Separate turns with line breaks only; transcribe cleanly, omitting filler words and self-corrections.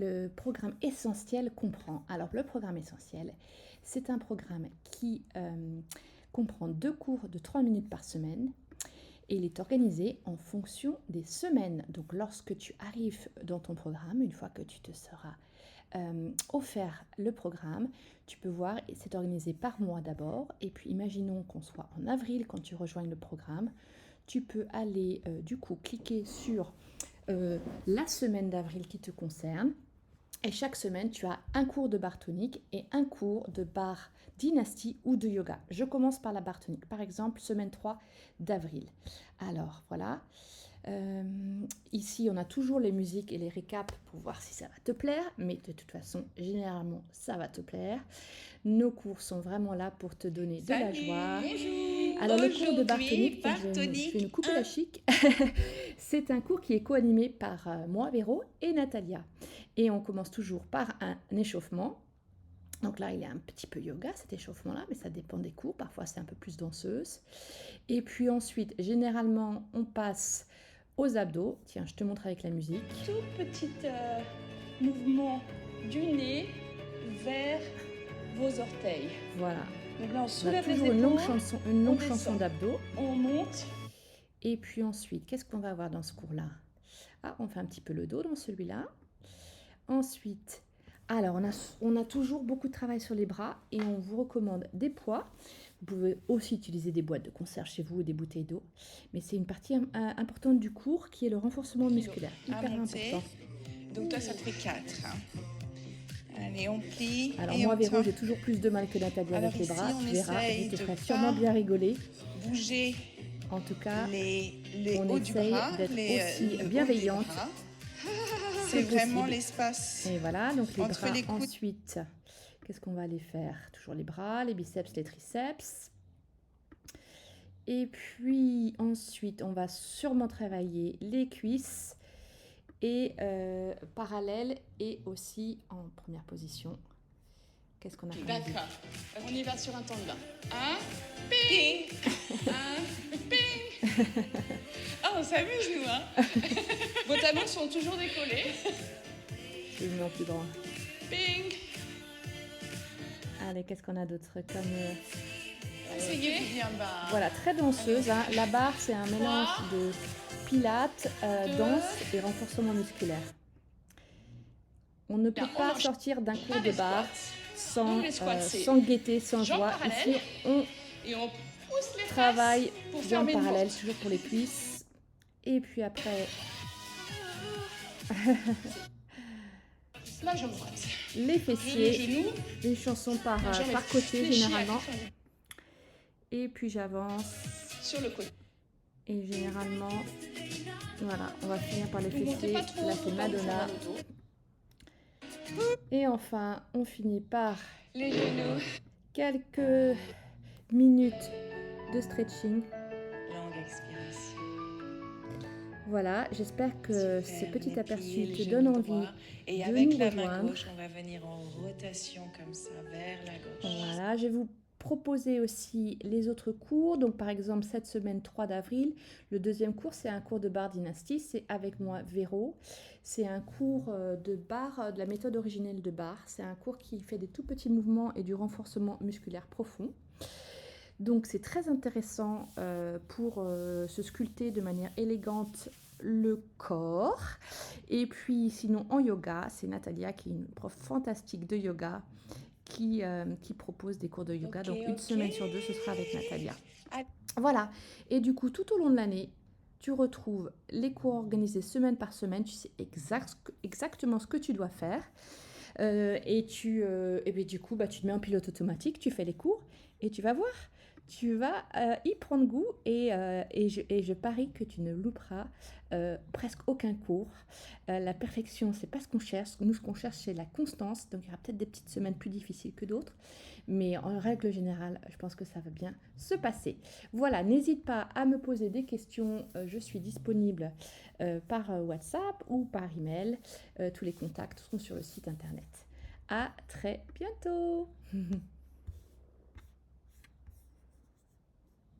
Le programme essentiel comprend. Alors, le programme essentiel, c'est un programme qui comprend 2 cours de 3 minutes par semaine et il est organisé en fonction des semaines. Donc, lorsque tu arrives dans ton programme, une fois que tu te seras offert le programme, tu peux voir, c'est organisé par mois d'abord. Et puis, imaginons qu'on soit en avril quand tu rejoignes le programme. Tu peux aller, du coup, cliquer sur la semaine d'avril qui te concerne. Et chaque semaine, tu as un cours de barre tonique et un cours de barre dynastie ou de yoga. Je commence par la barre tonique. Par exemple, semaine 3 d'avril. Alors, voilà. Ici, on a toujours les musiques et les récaps pour voir si ça va te plaire. Mais de toute façon, généralement, ça va te plaire. Nos cours sont vraiment là pour te donner de la joie.
Bonjour.
Alors, le cours de barre
Aujourd'hui,
tonique,
barre
je vais
tonique
nous couper
1.
la chic. C'est un cours qui est co-animé par moi, Véro, et Natalia. Et on commence toujours par un échauffement. Donc là, il y a un petit peu yoga, cet échauffement-là, mais ça dépend des cours. Parfois, c'est un peu plus danseuse. Et puis ensuite, généralement, on passe aux abdos. Tiens, je te montre avec la musique.
Tout petit mouvement du nez vers vos orteils.
Voilà.
Donc là, on
On a
soulève les
toujours
épaules,
une longue
on
chanson
descend.
d'abdos.
On monte.
Et puis ensuite, qu'est-ce qu'on va avoir dans ce cours-là? Ah, on fait un petit peu le dos dans celui-là. Ensuite, alors on a toujours beaucoup de travail sur les bras et on vous recommande des poids. Vous pouvez aussi utiliser des boîtes de conserve chez vous ou des bouteilles d'eau. Mais c'est une partie importante du cours qui est le renforcement musculaire. Hyper important.
Donc toi, ça te fait 4. Allez, on plie.
Alors
et
moi,
on
Véro,
tend.
j'ai toujours plus de mal que Nathalie
Alors
avec les
ici,
bras.
on
Tu verras,
essaye
je te
de
ferai
pas
sûrement bien rigoler.
bouger
En tout cas,
les
on
hauts du
essaye
bras,
d'être aussi
le haut
bienveillante.
des bras. C'est vraiment
possible.
l'espace
Et voilà, donc les
entre
bras
les coudes.
ensuite. Qu'est-ce qu'on va aller faire? Toujours les bras, les biceps, les triceps. Et puis ensuite, on va sûrement travailler les cuisses et parallèle et aussi en première position. Qu'est-ce qu'on a comme
D'accord. On y va sur un temps de bain. Un, ping. Un, ping. Ah, on s'amuse, nous, hein. Vos talons sont toujours décollés.
Je vais mettre plus grand.
Ping.
Allez, qu'est-ce qu'on a d'autre comme
Essayez. Bien,
voilà, très danseuse. Hein. La barre, c'est un mélange de pilates, danse et renforcement musculaire. On ne peut pas sortir d'un cours de barre sans gaieté, sans joie. Ici, on
pousse les
travaille
pour
jambes parallèles, toujours pour les cuisses. Et puis après,
là, je me droite.
les fessiers,
Genoux,
les chansons par côté généralement. Et puis j'avance.
Sur le côté.
Et généralement, voilà, on va finir par les fessiers. Là, c'est Madonna. Et enfin, on finit par
les genoux.
Quelques minutes de stretching.
Longue expiration.
Voilà, j'espère que ce petit aperçu te donne envie
et
de
avec
nous
la
rejoindre.
main gauche, on va venir en rotation comme ça vers la gauche.
Voilà, je vais vous proposer aussi les autres cours. Donc par exemple, cette semaine 3 d'avril, le deuxième cours, c'est un cours de barre dynastie. C'est avec moi, Véro. C'est un cours de barre, de la méthode originelle de barre. C'est un cours qui fait des tout petits mouvements et du renforcement musculaire profond. Donc c'est très intéressant pour se sculpter de manière élégante le corps. Et puis sinon en yoga, c'est Natalia qui est une prof fantastique de yoga qui propose des cours de yoga. Donc une semaine sur 2, ce sera avec Natalia. Voilà. Et du coup, tout au long de l'année, tu retrouves les cours organisés semaine par semaine. Tu sais exactement ce que tu dois faire. Et bien, du coup, tu te mets en pilote automatique, tu fais les cours et tu vas voir. Tu vas y prendre goût et je parie que tu ne louperas presque aucun cours. La perfection, c'est pas ce qu'on cherche. Nous, ce qu'on cherche, c'est la constance. Donc, il y aura peut-être des petites semaines plus difficiles que d'autres. Mais en règle générale, je pense que ça va bien se passer. Voilà, n'hésite pas à me poser des questions. Je suis disponible par WhatsApp ou par email. Tous les contacts sont sur le site internet. À très bientôt.